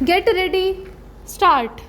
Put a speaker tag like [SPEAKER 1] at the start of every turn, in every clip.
[SPEAKER 1] Get ready, start.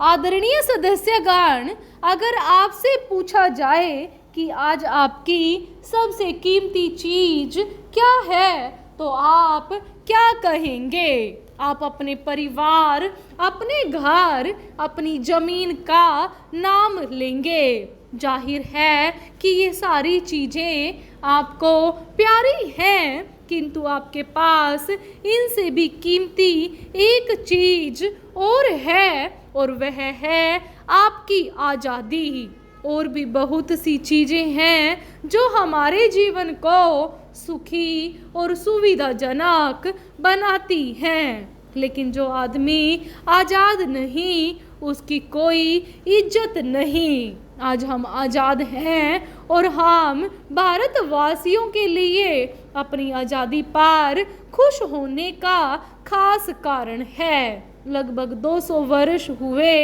[SPEAKER 1] आदरणीय सदस्यगण, अगर आपसे पूछा जाए कि आज आपकी सबसे कीमती चीज क्या है तो आप क्या कहेंगे? आप अपने परिवार, अपने घर, अपनी जमीन का नाम लेंगे। जाहिर है कि ये सारी चीजें आपको प्यारी हैं, किंतु आपके पास इनसे भी कीमती एक चीज और है, और वह है आपकी आज़ादी। और भी बहुत सी चीजें हैं जो हमारे जीवन को सुखी और सुविधाजनक बनाती हैं, लेकिन जो आदमी आज़ाद नहीं उसकी कोई इज्जत नहीं। आज हम आज़ाद हैं और हम भारतवासियों के लिए अपनी आज़ादी पर खुश होने का खास कारण है। लगभग 200 वर्ष हुए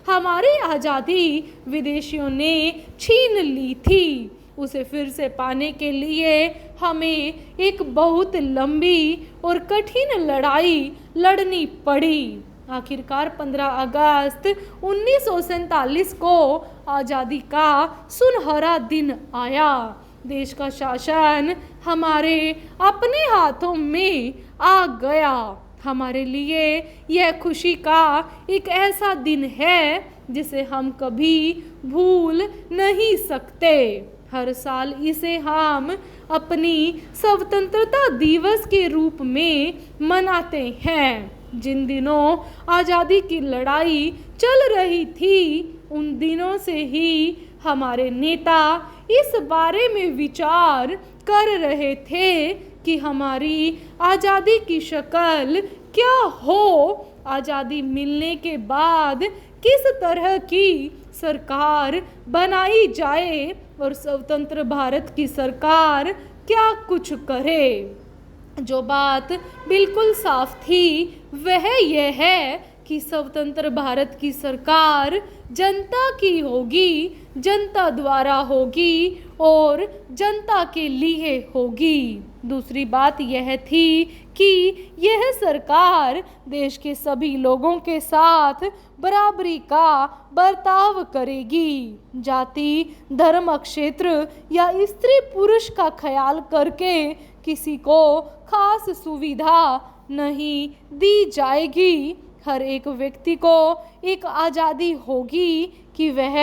[SPEAKER 1] हमारी आज़ादी विदेशियों ने छीन ली थी। उसे फिर से पाने के लिए हमें एक बहुत लंबी और कठिन लड़ाई लड़नी पड़ी। आखिरकार 15 अगस्त 1947 को आज़ादी का सुनहरा दिन आया। देश का शासन हमारे अपने हाथों में आ गया। हमारे लिए यह खुशी का एक ऐसा दिन है जिसे हम कभी भूल नहीं सकते। हर साल इसे हम अपनी स्वतंत्रता दिवस के रूप में मनाते हैं। जिन दिनों आज़ादी की लड़ाई चल रही थी उन दिनों से ही हमारे नेता इस बारे में विचार कर रहे थे कि हमारी आज़ादी की शक्ल क्या हो, आज़ादी मिलने के बाद किस तरह की सरकार बनाई जाए और स्वतंत्र भारत की सरकार क्या कुछ करे। जो बात बिल्कुल साफ थी वह यह है कि स्वतंत्र भारत की सरकार जनता की होगी, जनता द्वारा होगी और जनता के लिए होगी। दूसरी बात यह थी कि यह सरकार देश के सभी लोगों के साथ बराबरी का बर्ताव करेगी। जाति, धर्म, क्षेत्र या स्त्री पुरुष का ख्याल करके किसी को खास सुविधा नहीं दी जाएगी। हर एक व्यक्ति को एक आज़ादी होगी कि वह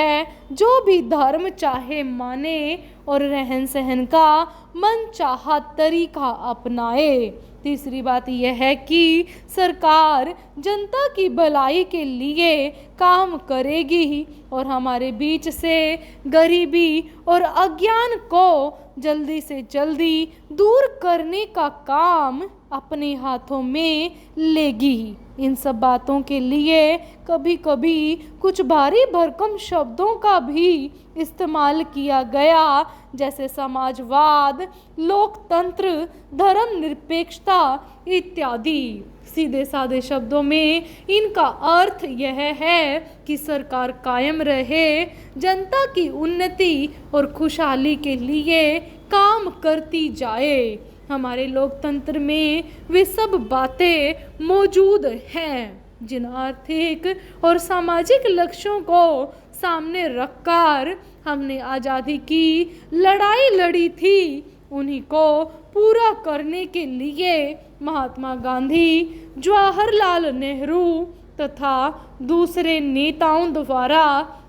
[SPEAKER 1] जो भी धर्म चाहे माने और रहन सहन का मन चाहा तरीका अपनाए। तीसरी बात यह है कि सरकार जनता की भलाई के लिए काम करेगी और हमारे बीच से गरीबी और अज्ञान को जल्दी से जल्दी दूर करने का काम अपने हाथों में लेगी। इन सब बातों के लिए कभी कभी कुछ भारी भरकम शब्दों का भी इस्तेमाल किया गया, जैसे समाजवाद, लोकतंत्र, धर्मनिरपेक्षता इत्यादि। सीधे साधे शब्दों में इनका अर्थ यह है कि सरकार कायम रहे, जनता की उन्नति और खुशहाली के लिए काम करती जाए। हमारे लोकतंत्र में वे सब बातें मौजूद हैं जिन आर्थिक और सामाजिक लक्ष्यों को सामने रखकर हमने आज़ादी की लड़ाई लड़ी थी। उन्हीं को पूरा करने के लिए महात्मा गांधी, जवाहरलाल नेहरू तथा दूसरे नेताओं द्वारा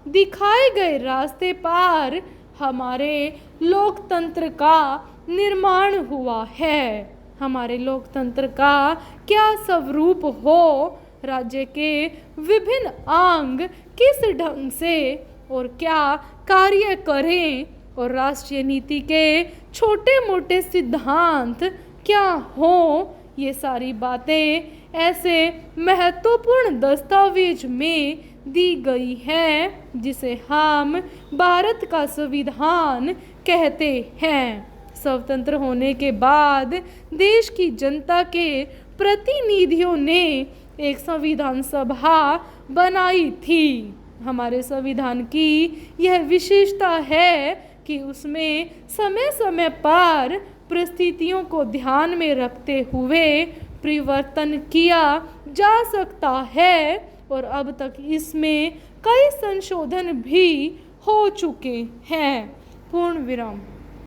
[SPEAKER 1] दिखाए गए रास्ते पर हमारे लोकतंत्र का निर्माण हुआ है। हमारे लोकतंत्र का क्या स्वरूप हो, राज्य के विभिन्न अंग किस ढंग से और क्या कार्य करें और राष्ट्रीय नीति के छोटे मोटे सिद्धांत क्या हो, ये सारी बातें ऐसे महत्वपूर्ण दस्तावेज में दी गई हैं जिसे हम भारत का संविधान कहते हैं। स्वतंत्र होने के बाद देश की जनता के प्रतिनिधियों ने एक संविधान सभा बनाई थी। हमारे संविधान की यह विशेषता है कि उसमें समय समय पर परिस्थितियों को ध्यान में रखते हुए परिवर्तन किया जा सकता है और अब तक इसमें कई संशोधन भी हो चुके हैं। पूर्ण विराम।